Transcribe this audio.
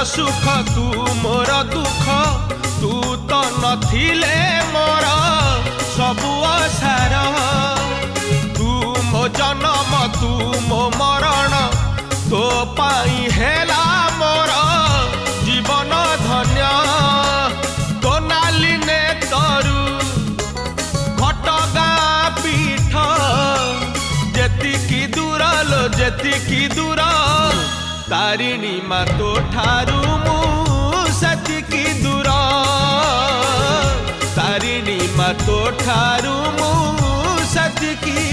सुख तू मोर दुख तू तो नथिले मोर सबु असार तू मो जन्म तू मो मरण तो पाई हेला मोर जीवन धन्य तो नाली ने तरु घटगां पीठ जेतिकी दूर लो जेतिकी दूर तारिणी माँ तो ठारू मु सतिकी दूर तारिणी माँ तो ठारू मु सतिकी